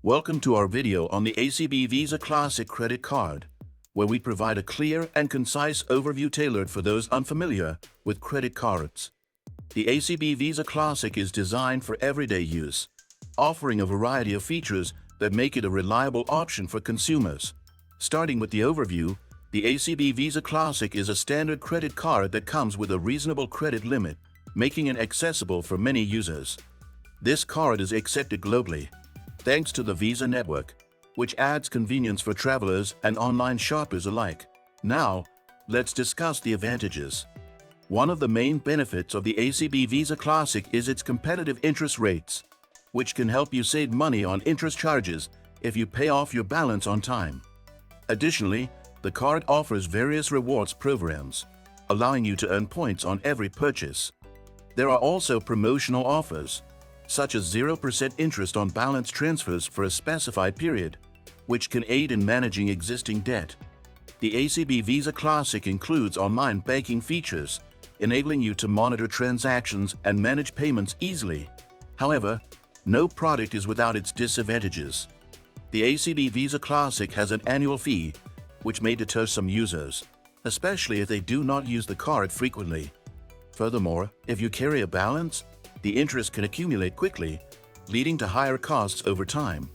Welcome to our video on the ACB Visa Classic credit card, where we provide a clear and concise overview tailored for those unfamiliar with credit cards. The ACB Visa Classic is designed for everyday use, offering a variety of features that make it a reliable option for consumers. Starting with the overview, the ACB Visa Classic is a standard credit card that comes with a reasonable credit limit, making it accessible for many users. This card is accepted globally, thanks to the Visa network, which adds convenience for travelers and online shoppers alike. Now, let's discuss the advantages. One of the main benefits of the ACB Visa Classic is its competitive interest rates, which can help you save money on interest charges if you pay off your balance on time. Additionally, the card offers various rewards programs, allowing you to earn points on every purchase. There are also promotional offers, such as 0% interest on balance transfers for a specified period, which can aid in managing existing debt. The ACB Visa Classic includes online banking features, enabling you to monitor transactions and manage payments easily. However, no product is without its disadvantages. The ACB Visa Classic has an annual fee, which may deter some users, especially if they do not use the card frequently. Furthermore, if you carry a balance, the interest can accumulate quickly, leading to higher costs over time.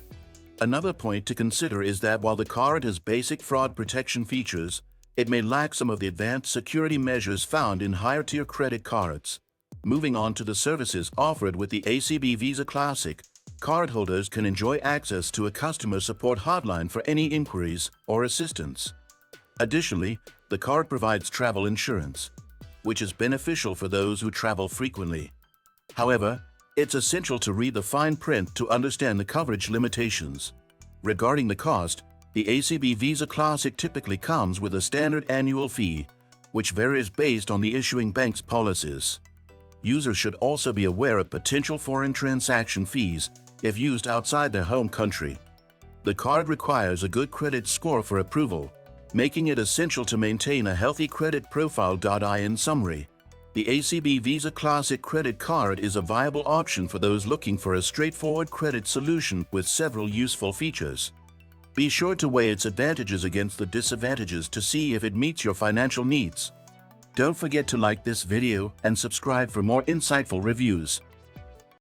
Another point to consider is that while the card has basic fraud protection features, it may lack some of the advanced security measures found in higher-tier credit cards. Moving on to the services offered with the ACB Visa Classic, cardholders can enjoy access to a customer support hotline for any inquiries or assistance. Additionally, the card provides travel insurance, which is beneficial for those who travel frequently. However, it's essential to read the fine print to understand the coverage limitations. Regarding the cost, the ACB Visa Classic typically comes with a standard annual fee, which varies based on the issuing bank's policies. Users should also be aware of potential foreign transaction fees if used outside their home country. The card requires a good credit score for approval, making it essential to maintain a healthy credit profile. In summary, the ACB Visa Classic credit card is a viable option for those looking for a straightforward credit solution with several useful features. Be sure to weigh its advantages against the disadvantages to see if it meets your financial needs. Don't forget to like this video and subscribe for more insightful reviews.